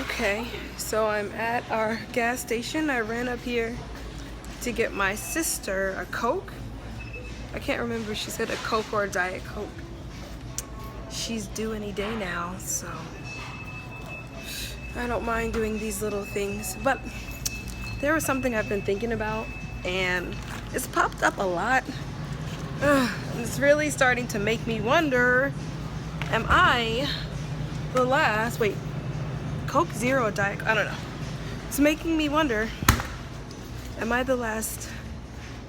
Okay, so I'm at our gas station. I ran up here to get my sister a Coke. I can't remember if she said a Coke or a Diet Coke. She's due any day now, so I don't mind doing these little things. But there was something I've been thinking about, and it's popped up a lot. It's really starting to make me wonder, am I the last, Coke Zero or Diet, I don't know. It's making me wonder, am I the last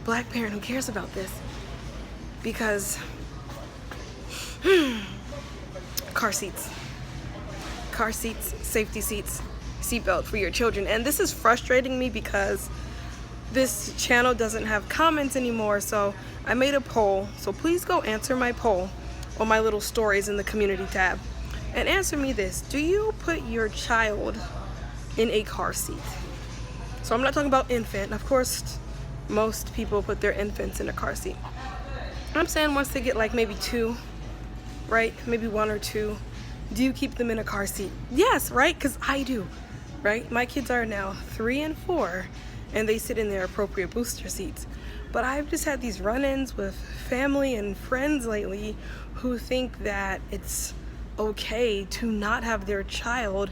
black parent who cares about this? Because, car seats, safety seats, seatbelt for your children. And this is frustrating me because this channel doesn't have comments anymore, so I made a poll. So please go answer my poll on my little stories in the community tab. And answer me this: do you put your child in a car seat? So I'm not talking about infant. Of course, most people put their infants in a car seat. I'm saying once they get like maybe two, right? Maybe one or two. Do you keep them in a car seat? Yes, right? Because I do, right? My kids are now 3 and 4, and they sit in their appropriate booster seats. But I've just had these run-ins with family and friends lately who think that it's okay to not have their child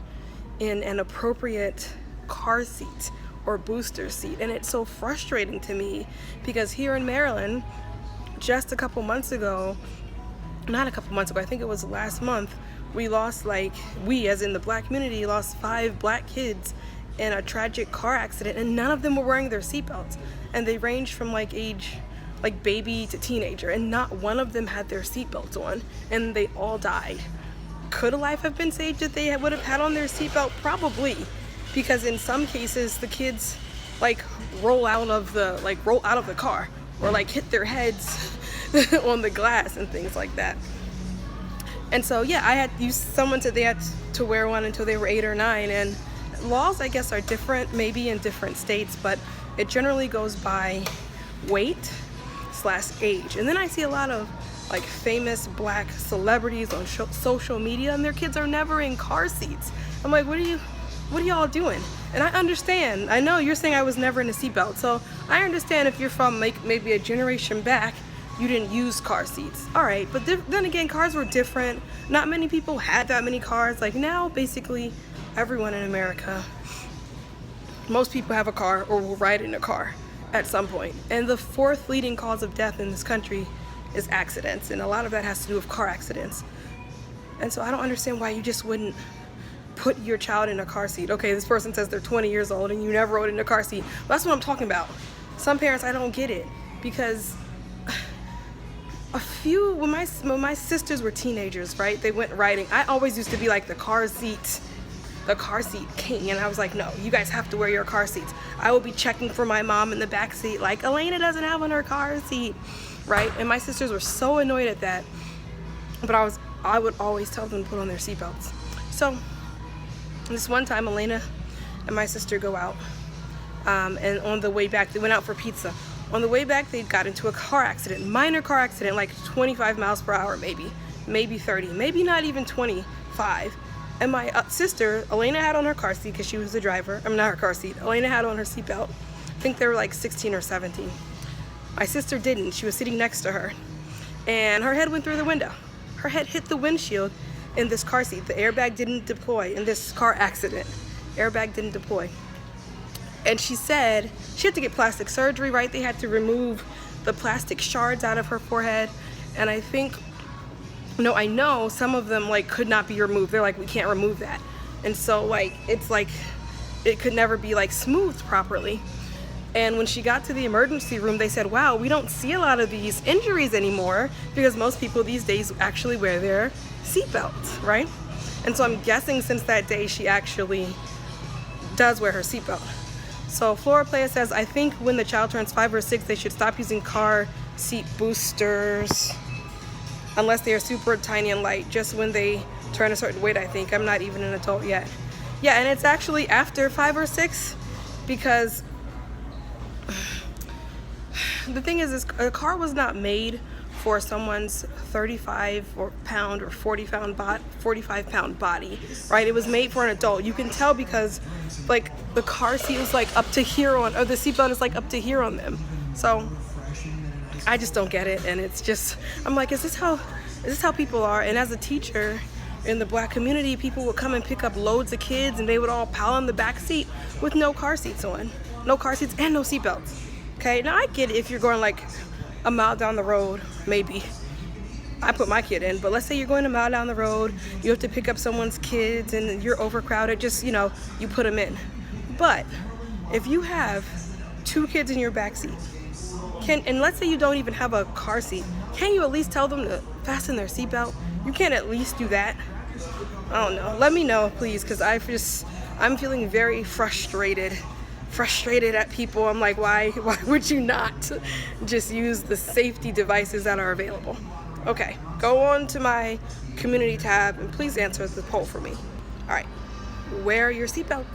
in an appropriate car seat or booster seat. And it's so frustrating to me because here in Maryland, just a couple months ago, not a couple months ago, I think it was last month, we lost, we as in the black community lost 5 black kids in a tragic car accident, and none of them were wearing their seatbelts. And they ranged from age baby to teenager, and not one of them had their seatbelts on, and they all died. Could a life have been saved if they would have had on their seatbelt? Probably, because in some cases the kids roll out of the car or hit their heads on the glass and things like that. And so yeah, someone said they had to wear one until they were 8 or 9, and laws I guess are different maybe in different states, but it generally goes by weight/age. And then I see a lot of famous black celebrities on social media, and their kids are never in car seats. I'm like, what are y'all doing? And I understand. I know you're saying I was never in a seatbelt, so I understand if you're from maybe a generation back, you didn't use car seats. All right, but then again, cars were different. Not many people had that many cars. Now, basically, everyone in America, most people have a car or will ride in a car at some point. And the 4th leading cause of death in this country is accidents, and a lot of that has to do with car accidents. And so I don't understand why you just wouldn't put your child in a car seat. Okay, this person says they're 20 years old and you never rode in a car seat. But that's what I'm talking about. Some parents, I don't get it, because when my sisters were teenagers, right, they went riding. I always used to be the car seat king, and I was like, no, you guys have to wear your car seats. I would be checking for my mom in the back seat, Elena doesn't have on her car seat, right? And my sisters were so annoyed at that, but I would always tell them to put on their seatbelts. So this one time, Elena and my sister go out, and on the way back, they went out for pizza. On the way back, they got into a car accident, minor car accident, 25 miles per hour, maybe 30, maybe not even 25. And my sister, Elena, had on her car seat because she was the driver. Not her car seat. Elena had on her seatbelt. I think they were 16 or 17. My sister didn't. She was sitting next to her, and her head went through the window. Her head hit the windshield in this car seat. The airbag didn't deploy in this car accident. Airbag didn't deploy. And she said she had to get plastic surgery, right? They had to remove the plastic shards out of her forehead. And I know some of them could not be removed. They're we can't remove that. And so it's it could never be smoothed properly. And when she got to the emergency room, they said, wow, we don't see a lot of these injuries anymore because most people these days actually wear their seatbelts, right? And so I'm guessing since that day, she actually does wear her seatbelt. So Flora Playa says, I think when the child turns 5 or 6, they should stop using car seat boosters unless they are super tiny and light, just when they turn a certain weight, I think. I'm not even an adult yet. Yeah, and it's actually after 5 or 6, because the thing is a car was not made for someone's 35 or pound or 45 pound body, right? It was made for an adult. You can tell because like the car seat is like up to here on, or the seatbelt is like up to here on them. So I just don't get it. And it's just, I'm like, is this how people are? And as a teacher in the Black community, people would come and pick up loads of kids and they would all pile in the back seat with no car seats on. No car seats and no seatbelts. Okay, now I get it if you're going like a mile down the road, maybe. I put my kid in, but let's say you're going a mile down the road, you have to pick up someone's kids and you're overcrowded, just, you know, you put them in. But if you have 2 kids in your back seat, and let's say you don't even have a car seat, can you at least tell them to fasten their seatbelt? You can't at least do that? I don't know. Let me know, please, because I'm feeling very frustrated at people. I'm like, why would you not just use the safety devices that are available? Okay, go on to my community tab and please answer the poll for me. All right, wear your seatbelts.